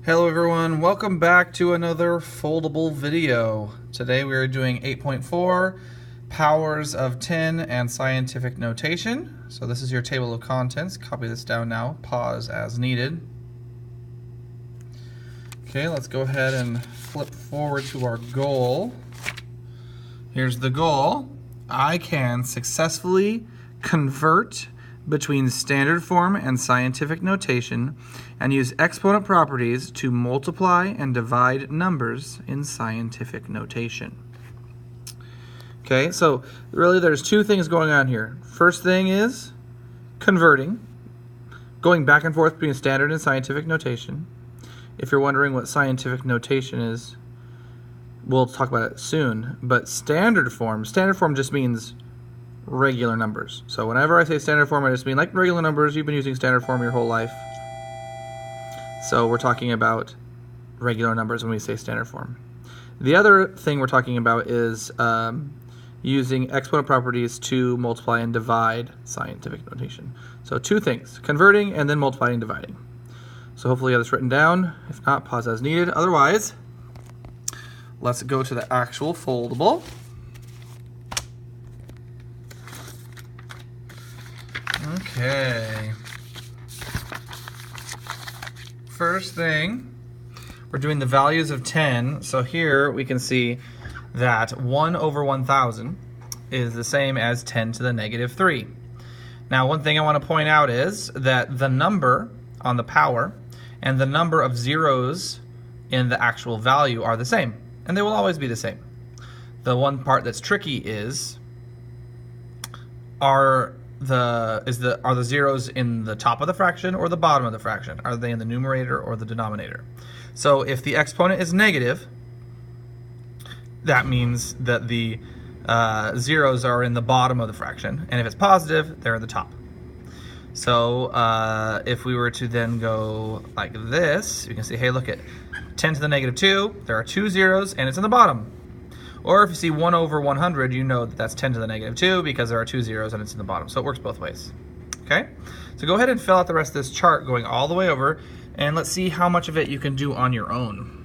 Hello everyone, welcome back to another foldable video. Today we are doing 8.4, powers of 10 and scientific notation. So this is your table of contents. Copy this down now, pause as needed. Okay, let's go ahead and flip forward to our goal. Here's the goal. I can successfully convert between standard form and scientific notation and use exponent properties to multiply and divide numbers in scientific notation. Okay, so really there's two things going on here. First thing is converting, going back and forth between standard and scientific notation. If you're wondering what scientific notation is, we'll talk about it soon, but standard form just means regular numbers. So whenever I say standard form, I just mean like regular numbers. You've been using standard form your whole life. So we're talking about regular numbers when we say standard form. The other thing we're talking about is using exponent properties to multiply and divide scientific notation. So two things, converting and then multiplying and dividing. So hopefully you have this written down. If not, pause as needed. Otherwise, let's go to the actual foldable. Okay. First thing, we're doing the values of 10. So here we can see that 1 over 1,000 is the same as 10 to the negative 3. Now, one thing I want to point out is that the number on the power and the number of zeros in the actual value are the same, and they will always be the same. The one part that's tricky is, are the zeros in the top of the fraction or the bottom of the fraction? Are they in the numerator or the denominator? So if the exponent is negative, that means that the zeros are in the bottom of the fraction, and if it's positive, they're in the top. So if we were to then go like this, you can see, hey, look at 10 to the negative 2, there are 2 zeros, and it's in the bottom. Or if you see 1 over 100, you know that that's 10 to the negative 2 because there are 2 zeros and it's in the bottom. So it works both ways. Okay? So go ahead and fill out the rest of this chart going all the way over, and let's see how much of it you can do on your own.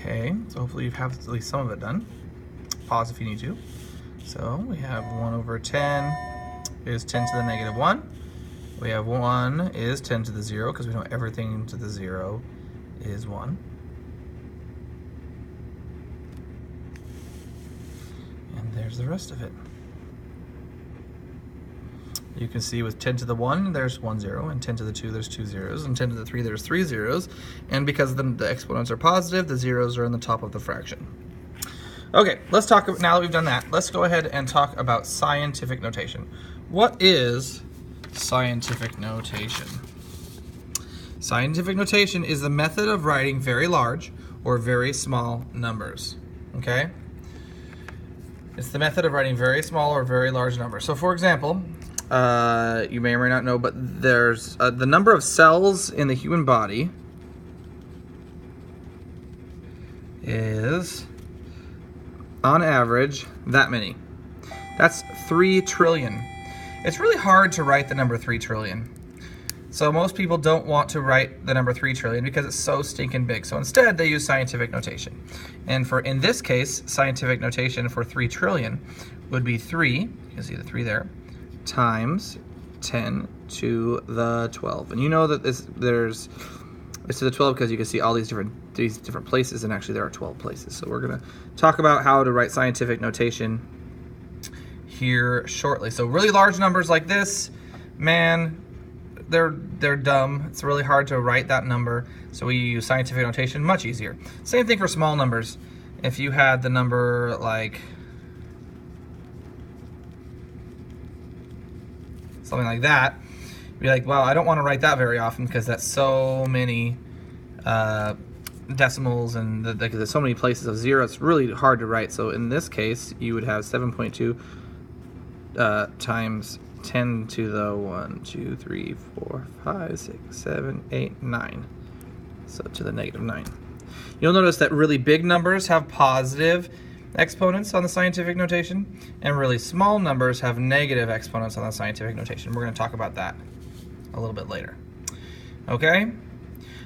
Okay, so hopefully you have at least some of it done. Pause if you need to. So we have 1 over 10 is 10 to the negative 1. We have 1 is 10 to the 0 because we know everything to the 0 is 1. And there's the rest of it. You can see with 10 to the 1, there's 1 0, and 10 to the 2, there's 2 zeros, and 10 to the 3, there's 3 zeros, and because the exponents are positive, the zeros are in the top of the fraction. Okay, let's talk, now that we've done that, let's go ahead and talk about scientific notation. What is scientific notation? Scientific notation is the method of writing very large or very small numbers, okay? It's the method of writing very small or very large numbers. So for example, you may or may not know, but there's the number of cells in the human body is, on average, that many. That's 3 trillion. It's really hard to write the number 3 trillion. So most people don't want to write the number 3 trillion because it's so stinking big. So instead, they use scientific notation. And in this case, scientific notation for 3 trillion would be 3, you can see the 3 there, times 10 to the 12. And you know that it's to the 12 because you can see all these different places, and actually there are 12 places. So we're going to talk about how to write scientific notation here shortly. So really large numbers like this, man, they're dumb. It's really hard to write that number. So we use scientific notation, much easier. Same thing for small numbers. If you had the number like something like that, you'd be like, well, I don't want to write that very often because that's so many decimals and there's so many places of 0. It's really hard to write. So in this case, you would have 7.2 times 10 to the 1, 2, 3, 4, 5, 6, 7, 8, 9. So to the negative 9. You'll notice that really big numbers have positive exponents on the scientific notation, and really small numbers have negative exponents on the scientific notation. We're going to talk about that a little bit later. Okay?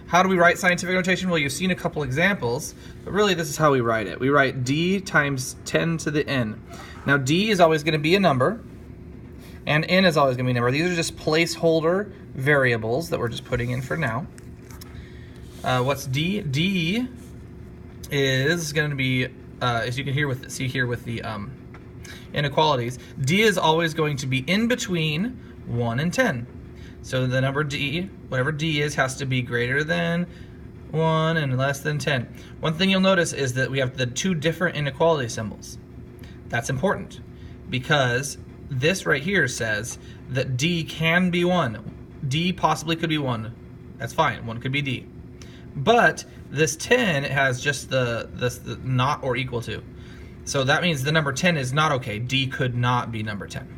How do we write scientific notation? Well, you've seen a couple examples, but really this is how we write it. We write d times 10 to the n. Now d is always going to be a number, and n is always going to be a number. These are just placeholder variables that we're just putting in for now. What's d? D is going to be, as you can see here with the inequalities, d is always going to be in between 1 and 10. So the number d, whatever d is, has to be greater than 1 and less than 10. One thing you'll notice is that we have the two different inequality symbols. That's important because this right here says that d can be 1. D possibly could be 1. That's fine. 1 could be d. But this 10 has just the not or equal to. So that means the number 10 is not okay. D could not be number 10.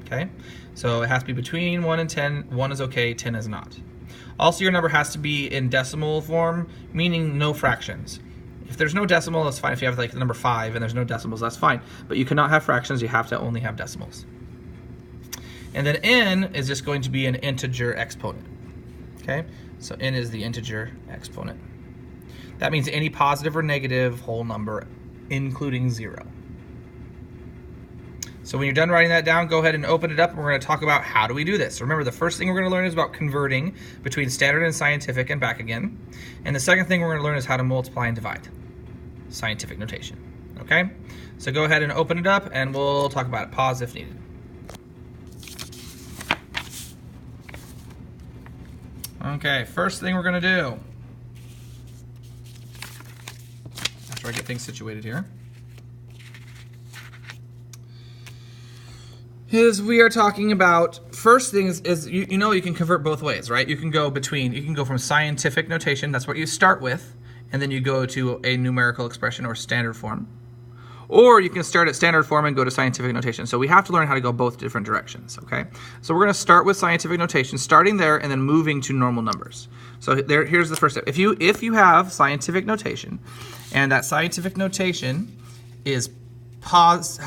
Okay? So it has to be between 1 and 10. 1 is okay, 10 is not. Also, your number has to be in decimal form, meaning no fractions. If there's no decimal, that's fine. If you have like the number 5 and there's no decimals, that's fine. But you cannot have fractions, you have to only have decimals. And then n is just going to be an integer exponent. Okay? So n is the integer exponent. That means any positive or negative whole number, including 0. So when you're done writing that down, go ahead and open it up, and we're going to talk about how do we do this. So remember, the first thing we're going to learn is about converting between standard and scientific and back again. And the second thing we're going to learn is how to multiply and divide. Scientific notation. Okay? So go ahead and open it up, and we'll talk about it. Pause if needed. Okay, first thing we're going to do, after I get things situated here, is we are talking about, first thing is you know you can convert both ways, right? You can go from scientific notation, that's what you start with, and then you go to a numerical expression or standard form. Or you can start at standard form and go to scientific notation. So we have to learn how to go both different directions, okay? So we're going to start with scientific notation, starting there and then moving to normal numbers. So here's the first step. If you have scientific notation, and that scientific notation has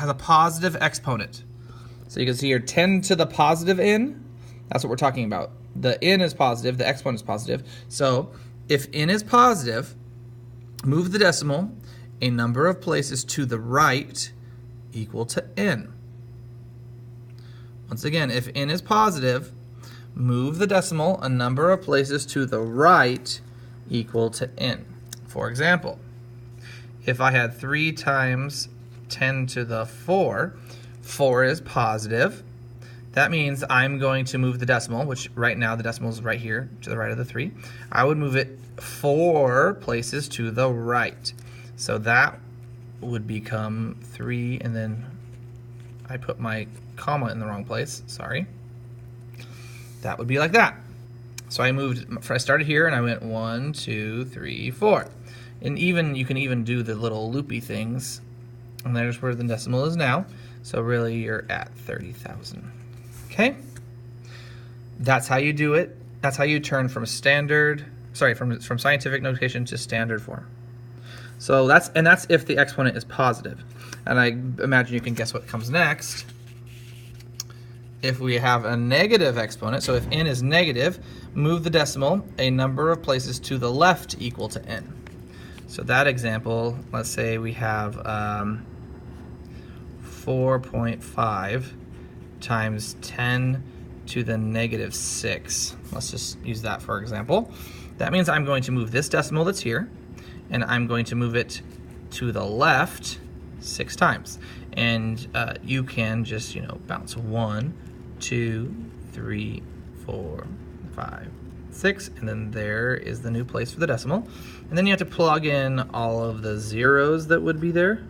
a positive exponent. So you can see here 10 to the positive n, that's what we're talking about. The n is positive, the exponent is positive. So if n is positive, move the decimal a number of places to the right equal to n. Once again, if n is positive, move the decimal a number of places to the right equal to n. For example, if I had 3 times 10 to the 4, 4 is positive. That means I'm going to move the decimal, which right now the decimal is right here to the right of the 3. I would move it 4 places to the right. So that would become 3, and then I put my comma in the wrong place, sorry. That would be like that. So I started here and I went 1, 2, 3, 4. And you can even do the little loopy things. And there's where the decimal is now. So really you're at 30,000. Okay? That's how you do it. That's how you turn from from scientific notation to standard form. So that's if the exponent is positive. And I imagine you can guess what comes next. If we have a negative exponent, so if n is negative, move the decimal a number of places to the left equal to n. So that example, let's say we have 4.5 times 10 to the negative 6. Let's just use that for example. That means I'm going to move this decimal that's here, and I'm going to move it to the left 6 times. And you can just, bounce 1, 2, 3, 4, 5, 6, and then there is the new place for the decimal. And then you have to plug in all of the zeros that would be there.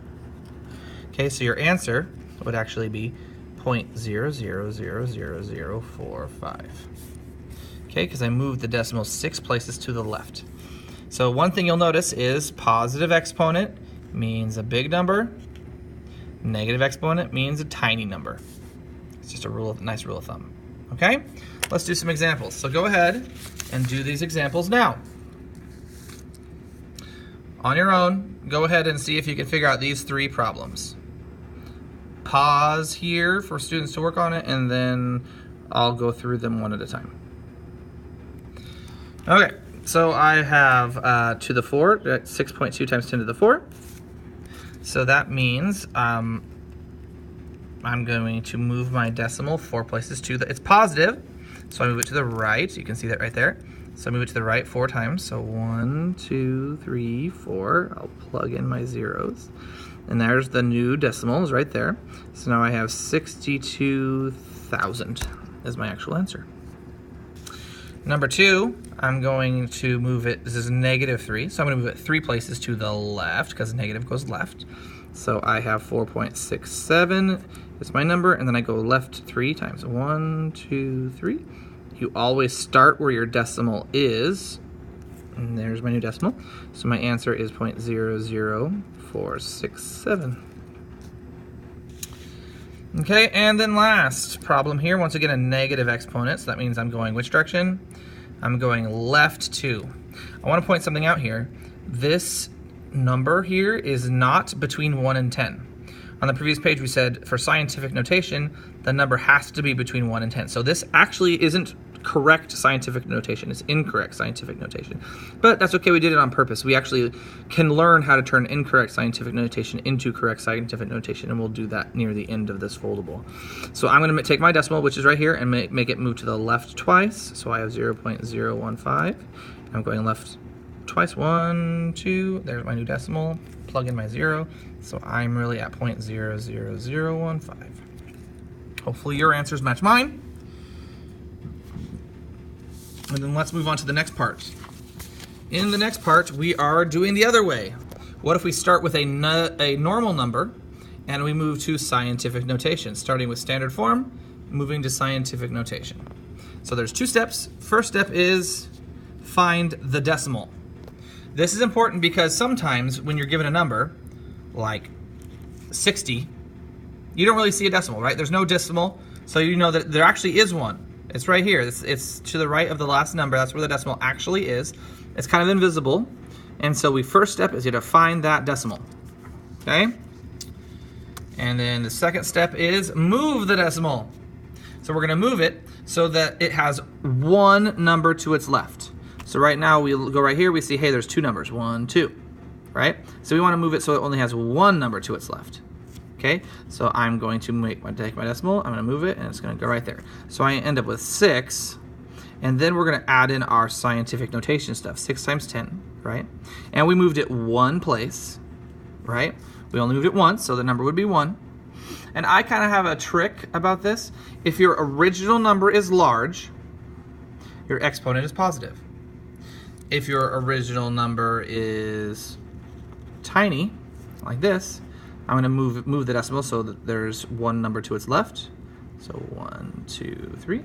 Okay, so your answer would actually be 0.000045. Okay, because I moved the decimal 6 places to the left. So one thing you'll notice is positive exponent means a big number, negative exponent means a tiny number. It's just a nice rule of thumb. Okay? Let's do some examples. So go ahead and do these examples now. On your own, go ahead and see if you can figure out these 3 problems. Pause here for students to work on it, and then I'll go through them one at a time. Okay, so I have to the 4, 6.2 times 10 to the 4. So that means I'm going to move my decimal 4 places to it's positive, so I move it to the right. You can see that right there. So I move it to the right 4 times. So 1, 2, 3, 4. I'll plug in my zeros. And there's the new decimals right there. So now I have 62,000 is my actual answer. Number 2, I'm going to move it, this is -3, so I'm going to move it 3 places to the left because negative goes left. So I have 4.67 is my number, and then I go left 3 times. 1, 2, 3. You always start where your decimal is, and there's my new decimal. So my answer is 0.00467. Okay, and then last problem here, once again a negative exponent, so that means I'm going which direction? I'm going left 2. I want to point something out here. This number here is not between 1 and 10. On the previous page we said for scientific notation, the number has to be between 1 and 10. So this actually isn't correct scientific notation, it's incorrect scientific notation. But that's okay, we did it on purpose. We actually can learn how to turn incorrect scientific notation into correct scientific notation, and we'll do that near the end of this foldable. So I'm going to take my decimal, which is right here, and make it move to the left twice. So I have 0.015. I'm going left twice, 1, 2, there's my new decimal, plug in my 0. So I'm really at 0.00015. Hopefully your answers match mine. And then let's move on to the next part. In the next part, we are doing the other way. What if we start with a normal number and we move to scientific notation, starting with standard form, moving to scientific notation. So there's 2 steps. First step is find the decimal. This is important because sometimes when you're given a number, like 60, you don't really see a decimal, right? There's no decimal, so you know that there actually is one. It's right here. It's to the right of the last number. That's where the decimal actually is. It's kind of invisible. And so first step is you have to find that decimal. Okay? And then the second step is move the decimal. So we're going to move it so that it has 1 number to its left. So right now we go right here, we see, hey, there's 2 numbers, 1, 2, right? So we want to move it so it only has 1 number to its left. Okay, so I'm going to take my decimal, I'm going to move it, and it's going to go right there. So I end up with 6, and then we're going to add in our scientific notation stuff, 6 times 10, right? And we moved it 1 place, right? We only moved it once, so the number would be 1. And I kind of have a trick about this. If your original number is large, your exponent is positive. If your original number is tiny, like this, I'm going to move the decimal so that there's 1 number to its left. So 1, 2, 3.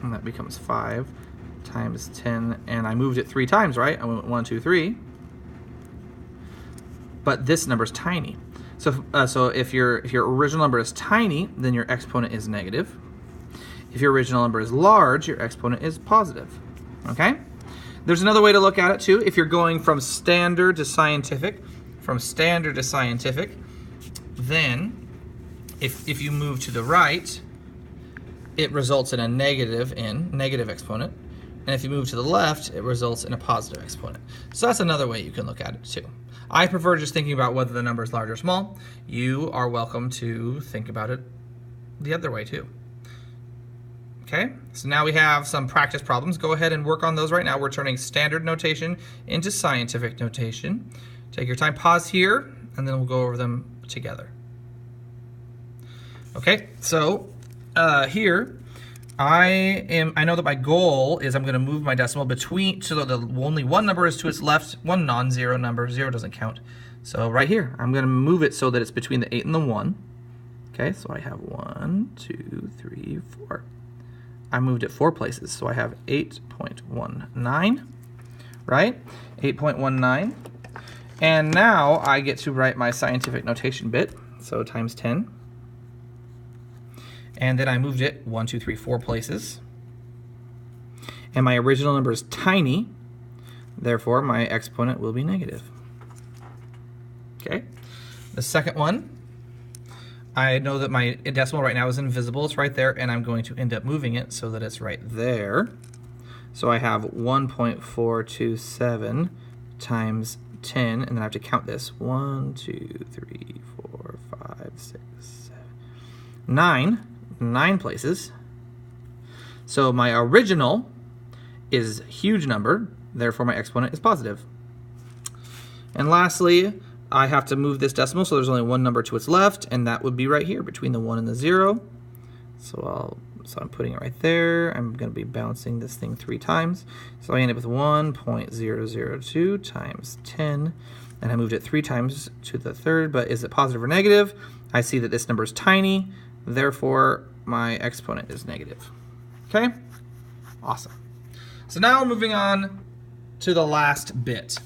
And that becomes 5 times 10. And I moved it 3 times, right? I went 1, 2, 3. But this number is tiny. So if your original number is tiny, then your exponent is negative. If your original number is large, your exponent is positive. Okay? There's another way to look at it too. If you're going from standard to scientific, then if you move to the right, it results in a negative exponent. And if you move to the left, it results in a positive exponent. So that's another way you can look at it too. I prefer just thinking about whether the number is large or small. You are welcome to think about it the other way too. Okay, so now we have some practice problems. Go ahead and work on those right now. We're turning standard notation into scientific notation. Take your time, pause here, and then we'll go over them together. Okay, so here I know that my goal is I'm going to move my decimal between, so that only 1 number is to its left, 1 non-zero number, 0 doesn't count. So right here, I'm going to move it so that it's between the 8 and the 1. Okay, so I have 1, 2, 3, 4. I moved it 4 places, so I have 8.19, right? 8.19. And now I get to write my scientific notation bit, so times 10. And then I moved it 1, 2, 3, 4 places. And my original number is tiny, therefore my exponent will be negative. Okay. The second one, I know that my decimal right now is invisible. It's right there, and I'm going to end up moving it so that it's right there. So I have 1.427 times 10, and then I have to count this. 1, 2, 3, 4, 5, 6, 7, 9 places. So my original is a huge number, therefore my exponent is positive. And lastly, I have to move this decimal, so there's only one number to its left, and that would be right here between the 1 and the 0. So I'm putting it right there. I'm going to be bouncing this thing 3 times. So I end up with 1.002 times 10, and I moved it 3 times to the third, but is it positive or negative? I see that this number is tiny, therefore my exponent is negative. Okay? Awesome. So now we're moving on to the last bit,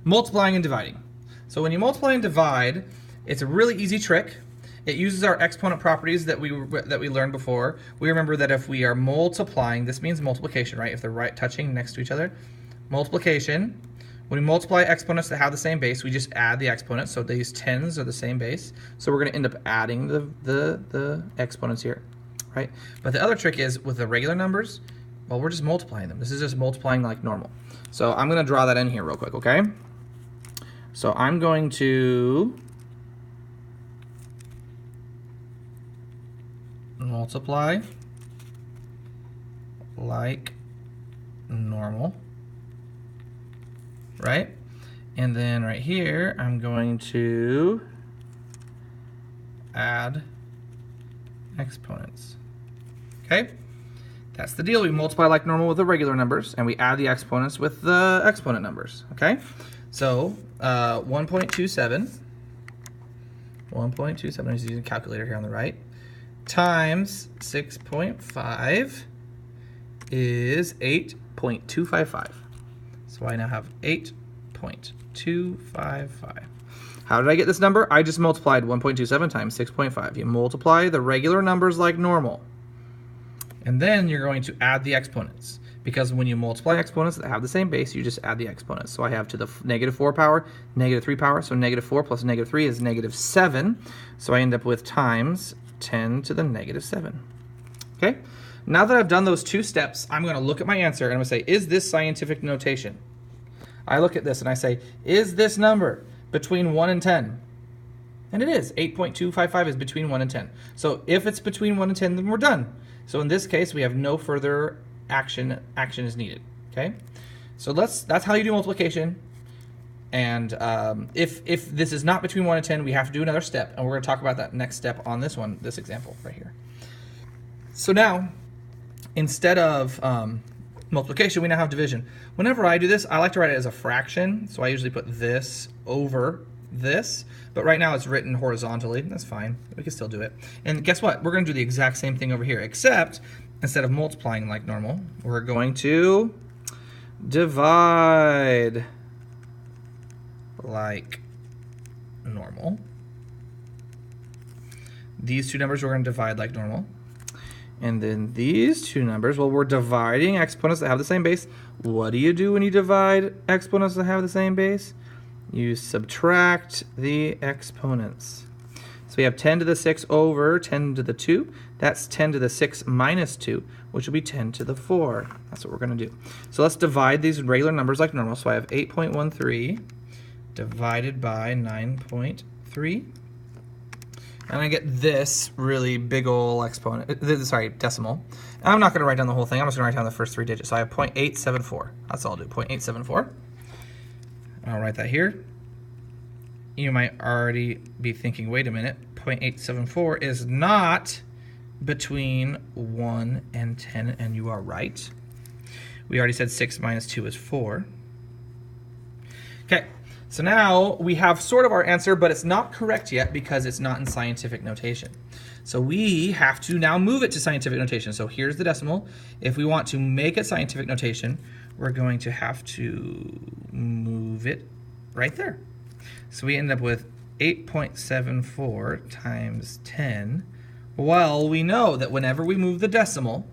multiplying and dividing. So when you multiply and divide, it's a really easy trick. It uses our exponent properties that we learned before. We remember that if we are multiplying, this means multiplication, right? If they're touching next to each other. Multiplication, when we multiply exponents that have the same base, we just add the exponents. So these 10s are the same base. So we're going to end up adding the exponents here, right? But the other trick is with the regular numbers, well, we're just multiplying them. This is just multiplying like normal. So I'm going to draw that in here real quick, okay? So I'm going to multiply like normal, right? And then right here, I'm going to add exponents, okay? That's the deal. We multiply like normal with the regular numbers, and we add the exponents with the exponent numbers, okay? So 1.27, I'm just using a calculator here on the right, times 6.5 is 8.255. So I now have 8.255. How did I get this number? I just multiplied 1.27 times 6.5. You multiply the regular numbers like normal. And then you're going to add the exponents. Because when you multiply exponents that have the same base, you just add the exponents. So I have to the -4 power, -3 power, so -4 plus -3 is -7. So I end up with times 10 to the -7. Okay? Now that I've done those 2 steps, I'm going to look at my answer and I'm going to say, is this scientific notation? I look at this and I say, is this number between 1 and 10? And it is. 8.255 is between 1 and 10. So if it's between 1 and 10, then we're done. So in this case, we have no further action is needed. Okay? So that's how you do multiplication. And if this is not between 1 and 10, we have to do another step. And we're going to talk about that next step on this one, this example right here. So now, instead of multiplication, we now have division. Whenever I do this, I like to write it as a fraction. So I usually put this over this. But right now it's written horizontally. That's fine. We can still do it. And guess what? We're going to do the exact same thing over here, except instead of multiplying like normal, we're going to divide like normal. These 2 numbers we're going to divide like normal. And then these 2 numbers, well, we're dividing exponents that have the same base. What do you do when you divide exponents that have the same base? You subtract the exponents. So we have 10 to the 6 over 10 to the 2. That's 10 to the 6 minus 2, which will be 10 to the 4. That's what we're going to do. So let's divide these regular numbers like normal. So I have 8.13 divided by 9.3. And I get this really big ol' exponent, sorry, decimal. And I'm not going to write down the whole thing. I'm just going to write down the first 3 digits. So I have 0.874. That's all I'll do, 0.874. I'll write that here. You might already be thinking, wait a minute, 0.874 is not between 1 and 10, and you are right. We already said 6 minus 2 is 4. Okay, so now we have sort of our answer, but it's not correct yet because it's not in scientific notation. So we have to now move it to scientific notation. So here's the decimal. If we want to make it scientific notation, we're going to have to move it right there. So we end up with 8.74 times 10, Well, we know that whenever we move the decimal,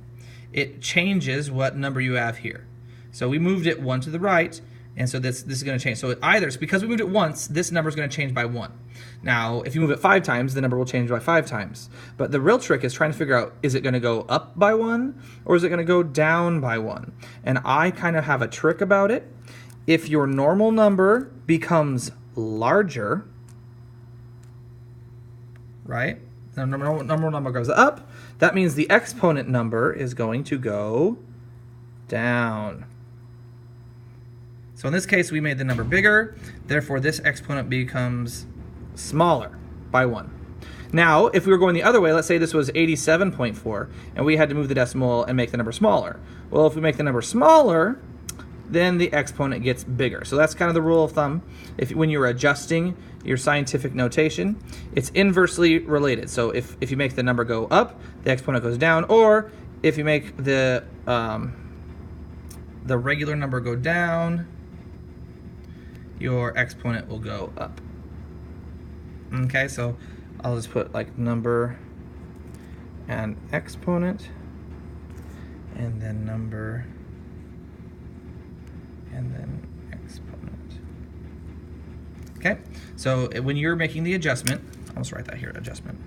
it changes what number you have here. So we moved it 1 to the right, and so this is going to change. So because we moved it once, this number is going to change by 1. Now, if you move it 5 times, the number will change by 5 times. But the real trick is trying to figure out, is it going to go up by 1 or is it going to go down by 1? And I kind of have a trick about it. If your normal number becomes larger, right? The normal number goes up. That means the exponent number is going to go down. So in this case, we made the number bigger. Therefore, this exponent becomes smaller by 1. Now, if we were going the other way, let's say this was 87.4, and we had to move the decimal and make the number smaller. Well, if we make the number smaller, then the exponent gets bigger. So that's kind of the rule of thumb. When you're adjusting your scientific notation, it's inversely related. So if you make the number go up, the exponent goes down, or if you make the regular number go down, your exponent will go up. Okay, so I'll just put like number and exponent, and then number, and then exponent. Okay, so when you're making the adjustment, I'll just write that here, adjustment.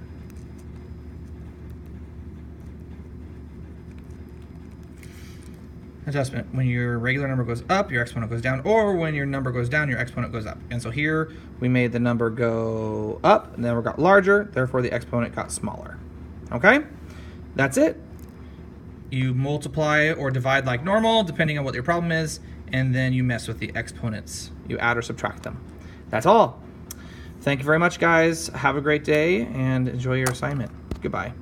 Adjustment, when your regular number goes up, your exponent goes down, or when your number goes down, your exponent goes up. And so here we made the number go up, and the number got larger, therefore the exponent got smaller. Okay, that's it. You multiply or divide like normal, depending on what your problem is, and then you mess with the exponents. You add or subtract them. That's all. Thank you very much, guys. Have a great day and enjoy your assignment. Goodbye.